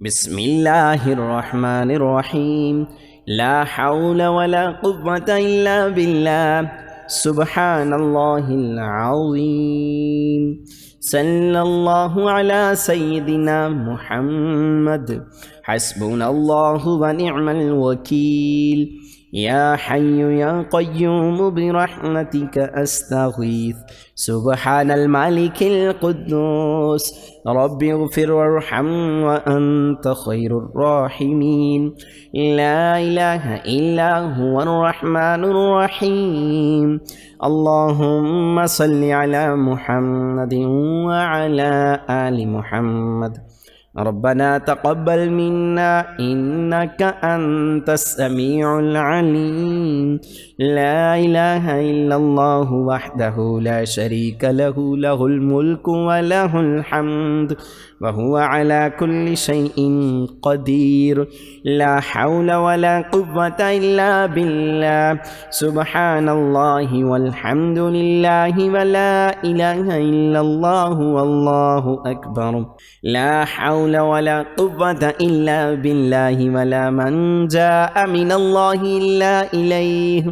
بسم الله الرحمن الرحيم. لا حول ولا قوة إلا بالله. سبحان الله العظيم. صلى الله على سيدنا محمد. حسبنا الله ونعم الوكيل. يا حي يا قيوم برحمتك أستغيث. سبحان الملك القدوس. رب اغفر وارحم وأنت خير الراحمين. لا إله إلا هو الرحمن الرحيم. اللهم صل على محمد وعلى آل محمد. ربنا تقبل منا إنك أنت السميع العليم. لا إله إلا الله وحده لا شريك له، له الملك وله الحمد وهو على كل شيء قدير. لا حول ولا قوة إلا بالله. سبحان الله والحمد لله ولا إله إلا الله والله أكبر. لا حول ولا قوة إلا بالله ولا من جاء من الله إلا إليه.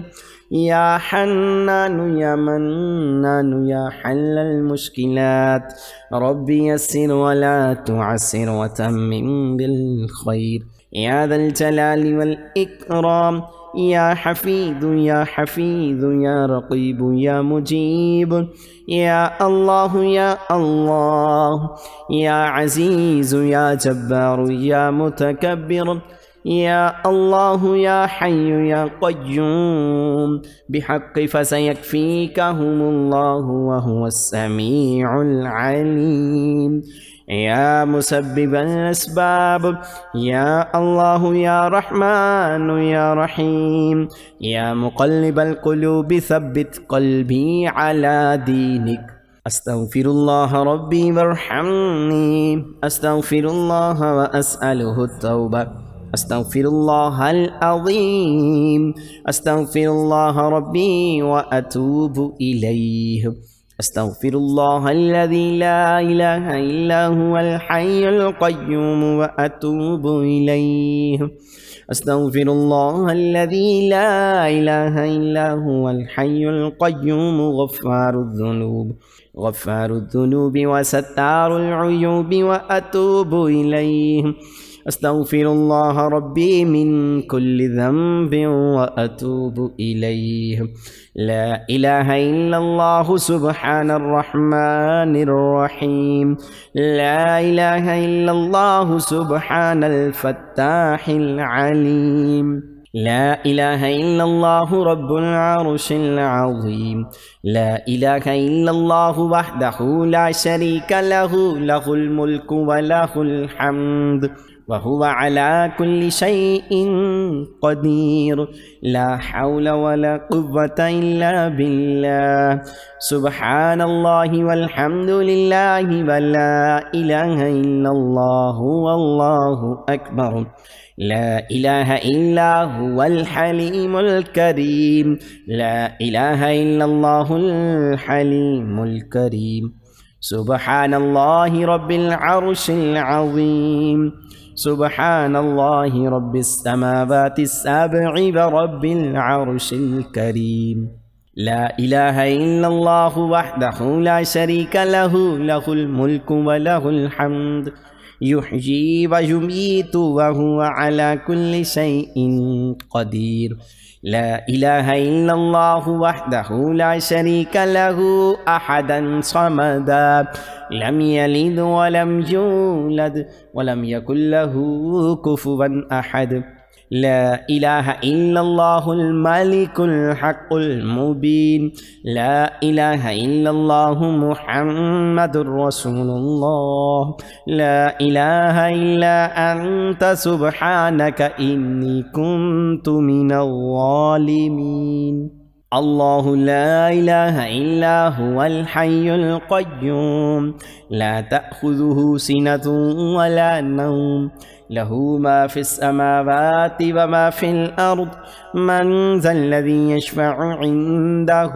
يا حنان يا منان يا حل المشكلات. ربي يسر ولا تعسر وتمم بالخير. يا ذا الجلال والإكرام. يا حفيظ يا حفيظ يا رقيب يا مجيب. يا الله يا الله. يا عزيز يا جبار يا متكبر. يا الله يا حي يا قيوم بحق فسيكفيكهم الله وهو السميع العليم. يا مسبب الأسباب. يا الله يا رحمن يا رحيم. يا مقلب القلوب ثبت قلبي على دينك. أستغفر الله ربي وارحمني. أستغفر الله وأسأله التوبة. أستغفر الله العظيم. أستغفر الله ربي وأتوب إليه. أستغفر الله الذي لا إله إلا هو الحي القيوم وأتوب إليه. أستغفر الله الذي لا إله إلا هو الحي القيوم غفار الذنوب وستار العيوب وأتوب إليه. أستغفر الله ربي من كل ذنب وأتوب إليه. لا إله إلا الله سبحان الرحمن الرحيم. لا إله إلا الله سبحان الفتاح العليم. لا إله إلا الله رب العرش العظيم. لا إله إلا الله وحده لا شريك له، له الملك وله الحمد وهو على كل شيء قدير. لا حول ولا قوة إلا بالله. سبحان الله والحمد لله ولا إله إلا الله والله أكبر. لا إله إلا هو الحليم الكريم. لا إله إلا الله الحليم الكريم. سبحان الله رب العرش العظيم. سبحان الله رب السماوات السبع ورب العرش الكريم. لا إله إلا الله وحده لا شريك له، له الملك وله الحمد يحيي ويميت وهو على كل شيء قدير. لا إله إلا الله وحده لا شريك له أحدا صمدا لم يلد ولم يولد ولم يكن له كفوا أحد. لا إله إلا الله الملك الحق المبين. لا إله إلا الله محمد رسول الله. لا إله إلا أنت سبحانك إني كنت من الظالمين. الله لا إله إلا هو الحي القيوم لا تأخذه سنة ولا نوم له ما في السماوات وما في الأرض من ذا الذي يشفع عنده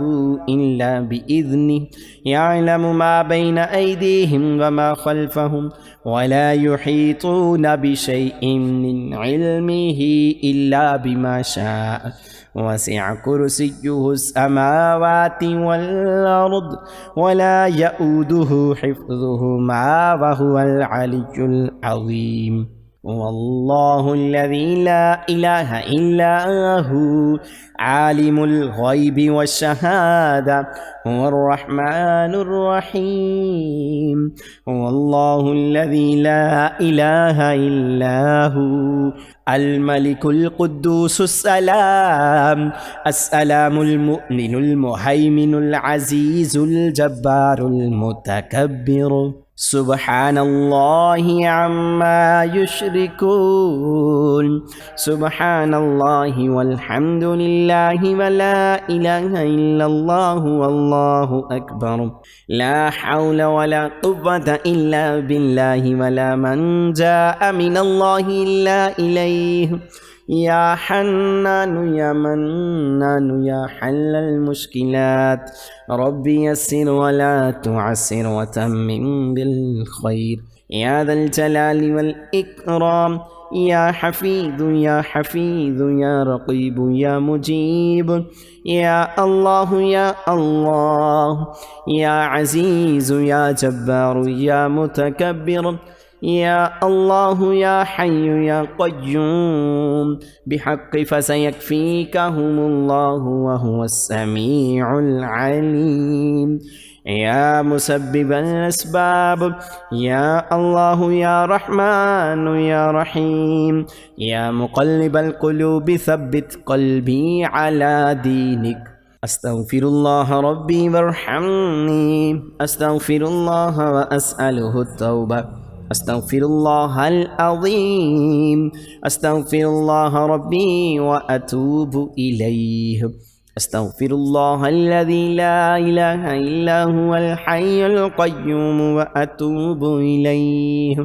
إلا بإذنه يعلم ما بين أيديهم وما خلفهم ولا يحيطون بشيء من علمه إلا بما شاء وسع كرسيه السماوات والأرض ولا يؤوده حفظهما وهو العلي العظيم والله الذي لا إله إلا هو عالم الغيب والشهادة هو الرحمن الرحيم هو الله الذي لا إله إلا هو الملك القدوس السلام السلام المؤمن المهيمن العزيز الجبار المتكبر سبحان الله عما يشركون سبحان الله والحمد لله ولا إله إلا الله والله أكبر لا حول ولا قوة إلا بالله ولا من جاء من الله إلا إليه يا حنان يا منان يا حل المشكلات ربي يسر ولا تعسر وتمم بالخير يا ذا الجلال والإكرام يا حفيظ يا حفيظ يا رقيب يا مجيب يا الله يا الله يا عزيز يا جبار يا متكبر يا الله يا حي يا قيوم بحق فسيكفيكهم الله وهو السميع العليم يا مسبب الأسباب يا الله يا رحمن يا رحيم يا مقلب القلوب ثبت قلبي على دينك أستغفر الله ربي وارحمني أستغفر الله وأسأله التوبة أستغفر الله العظيم أستغفر الله ربي وأتوب إليه أستغفر الله الذي لا إله إلا هو الحي القيوم وأتوب إليه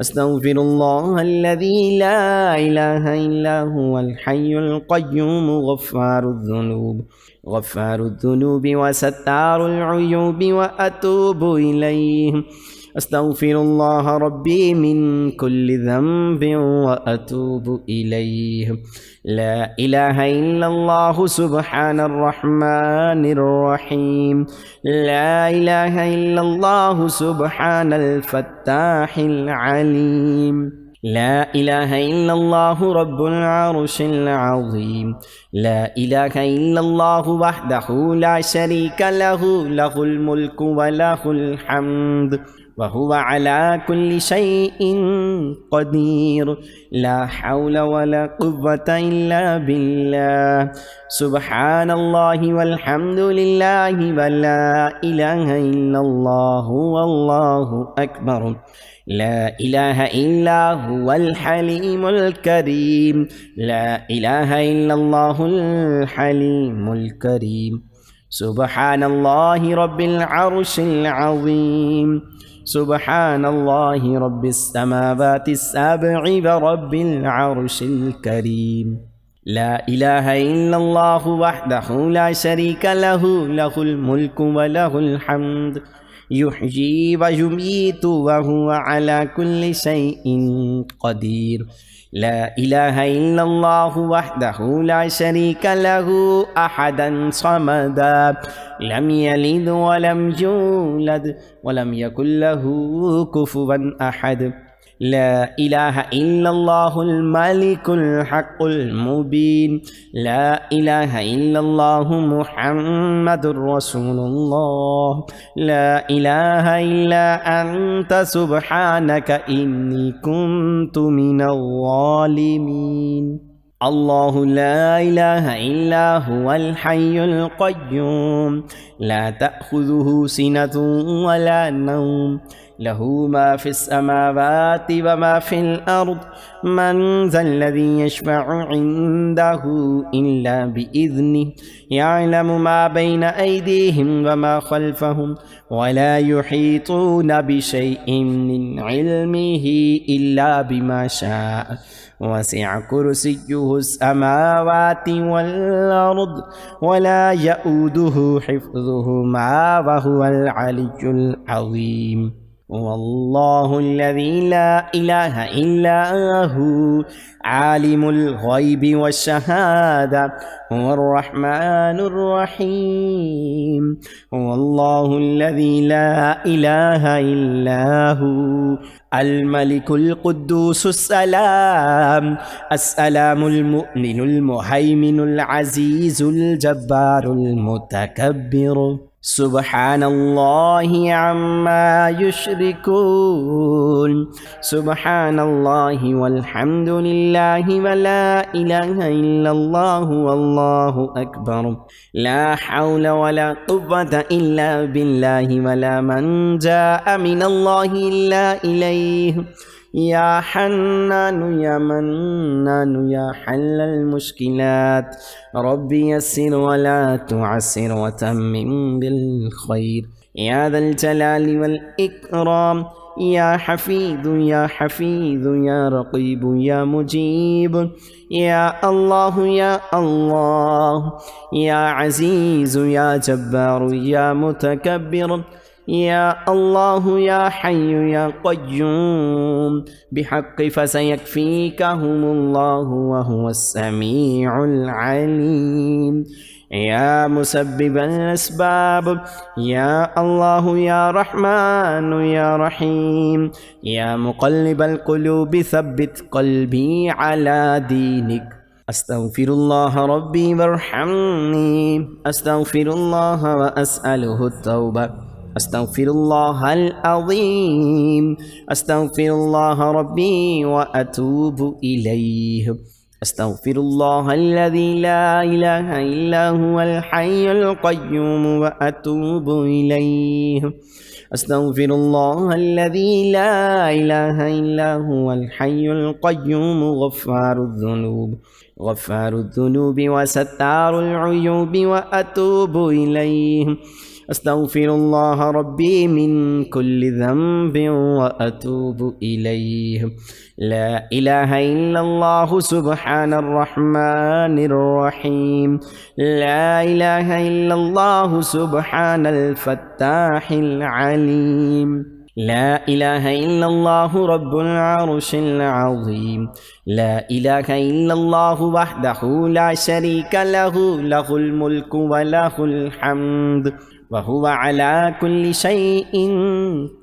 أستغفر الله الذي لا إله إلا هو الحي القيوم غفار الذنوب وستار العيوب وأتوب إليه أستغفر الله ربي من كل ذنب وأتوب إليه لا إله إلا الله سبحان الرحمن الرحيم لا إله إلا الله سبحان الفتاح العليم لا إله إلا الله رب العرش العظيم لا إله إلا الله وحده لا شريك له له الملك وله الحمد وهو على كل شيء قدير لا حول ولا قوة إلا بالله سبحان الله والحمد لله ولا إله إلا الله والله أكبر لا إله إلا هو الحليم الكريم لا إله إلا الله الحليم الكريم سبحان الله رب العرش العظيم سبحان الله رب السماوات السبع ورب العرش الكريم لا إله إلا الله وحده لا شريك له له الملك وله الحمد يحيي ويميت وهو على كل شيء قدير لا إله إلا الله وحده لا شريك له أحدا صمدا لم يلد ولم يولد ولم يكن له كفوا أحد لا إله إلا الله الملك الحق المبين لا إله إلا الله محمد رسول الله لا إله إلا أنت سبحانك إني كنت من الظالمين الله لا إله إلا هو الحي القيوم لا تأخذه سنة ولا نوم له ما في السماوات وما في الأرض من ذا الذي يشفع عنده إلا بإذنه يعلم ما بين أيديهم وما خلفهم ولا يحيطون بشيء من علمه إلا بما شاء وسع كرسيه السماوات والأرض ولا يؤوده حفظهما وهو العلي العظيم والله الذي لا إله إلا هو عالم الغيب والشهادة هو الرحمن الرحيم والله الذي لا إله إلا هو الملك القدوس السلام المؤمن المهيمن العزيز الجبار المتكبر سبحان الله عما يشركون سبحان الله والحمد لله ولا إله إلا الله والله أكبر لا حول ولا قوة إلا بالله ولا من جاء من الله إلا إليه يا حنان يا منان يا حل المشكلات ربي يسر ولا تعسر وتمم بالخير يا ذا الجلال والإكرام يا حفيظ يا حفيظ يا رقيب يا مجيب يا الله يا الله يا عزيز يا جبار يا متكبر يا الله يا حي يا قيوم بحق فسيكفيكهم الله وهو السميع العليم يا مسبب الأسباب يا الله يا رحمن يا رحيم يا مقلب القلوب ثبت قلبي على دينك أستغفر الله ربي وارحمني أستغفر الله وأسأله التوبة أستغفر الله العظيم أستغفر الله ربي وأتوب إليه أستغفر الله الذي لا إله إلا هو الحي القيوم وأتوب إليه أستغفر الله الذي لا إله إلا هو الحي القيوم غفار الذنوب وستار العيوب وأتوب إليه أستغفر الله ربي من كل ذنب وأتوب إليه لا إله إلا الله سبحان الرحمن الرحيم لا إله إلا الله سبحان الفتاح العليم لا إله إلا الله رب العرش العظيم لا إله إلا الله وحده لا شريك له له الملك وله الحمد وهو على كل شيء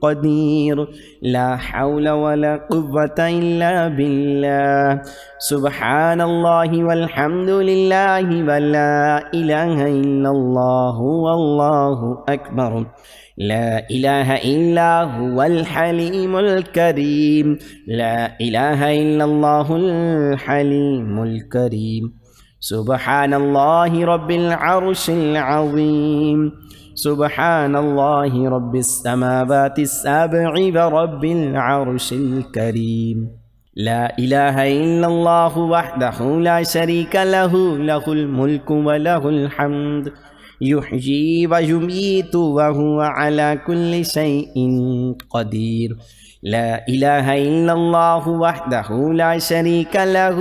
قدير لا حول ولا قوة إلا بالله سبحان الله والحمد لله ولا إله إلا الله والله أكبر لا إله إلا هو الحليم الكريم لا إله إلا الله الحليم الكريم سبحان الله رب العرش العظيم سبحان الله رب السماوات السبع ورب العرش الكريم لا إله إلا الله وحده لا شريك له له الملك وله الحمد يحيي ويميت وهو على كل شيء قدير لا إله إلا الله وحده لا شريك له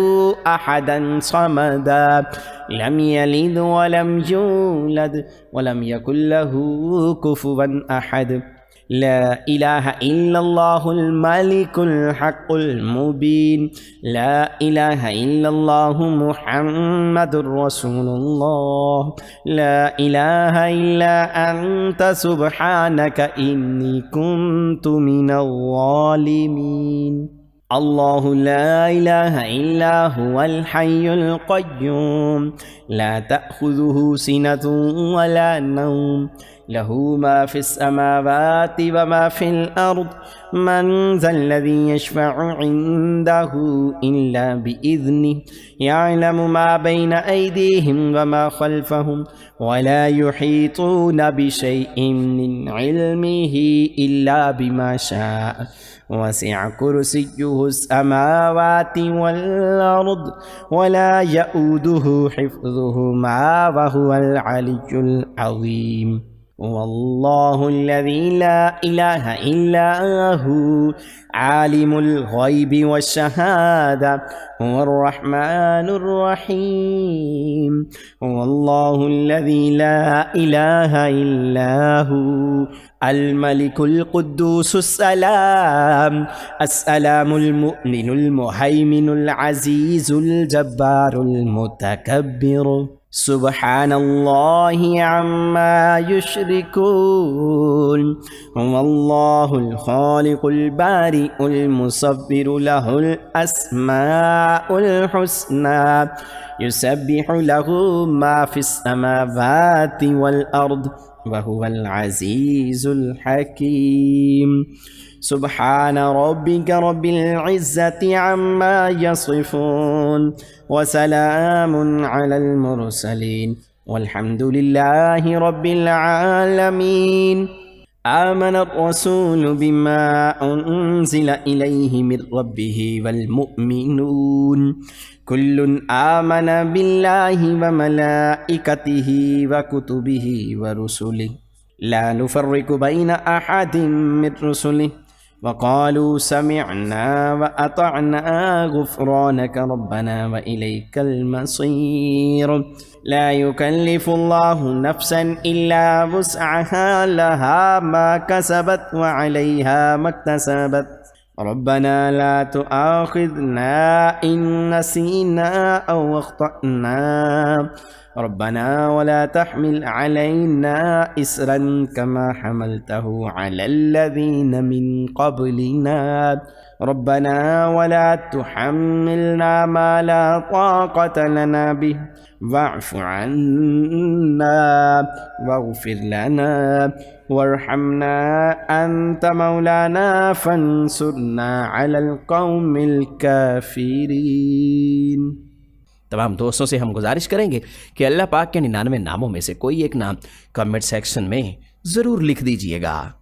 أحدا صمدا لم يلد ولم يولد ولم يكن له كفوا أحد لا إله إلا الله الملك الحق المبين لا إله إلا الله محمد رسول الله لا إله إلا أنت سبحانك إني كنت من الظالمين الله لا إله إلا هو الحي القيوم لا تأخذه سنة ولا نوم له ما في السماوات وما في الأرض من ذا الذي يشفع عنده إلا بإذنه يعلم ما بين أيديهم وما خلفهم ولا يحيطون بشيء من علمه إلا بما شاء وسع كرسيه السماوات والأرض ولا يؤوده حفظهما وهو العلي العظيم. والله الذي لا إله إلا هو عالم الغيب والشهادة هو الرحمن الرحيم. والله الذي لا إله إلا هو الملك القدوس السلام المؤمن المهيمن العزيز الجبار المتكبر سبحان الله عما يشركون. هو الله الخالق البارئ المصور له الأسماء الحسنى يسبح له ما في السماوات والأرض وهو العزيز الحكيم. سبحان ربك رب العزة عما يصفون وسلام على المرسلين والحمد لله رب العالمين. آمن الرسول بما أنزل إليه من ربه والمؤمنون كل آمن بالله وملائكته وكتبه ورسله لا نفرق بين أحد من رسله وقالوا سمعنا وأطعنا غفرانك ربنا وإليك المصير. لا يكلف الله نفسا إلا وسعها لها ما كسبت وعليها ما اكتسبت ربنا لا تؤاخذنا إن نسينا أو أخطأنا ربنا ولا تحمل علينا إسرا كما حملته على الذين من قبلنا ربنا ولا تحملنا ما لا طاقة لنا به واعف عنا واغفر لنا وارحمنا أنت مولانا فانصرنا على القوم الكافرين. तमाम दोस्तों से हम गुजारिश करेंगे कि अल्लाह पाक के 99 नामों में से कोई एक नाम कमेंट सेक्शन में ज़रूर लिख दीजिएगा।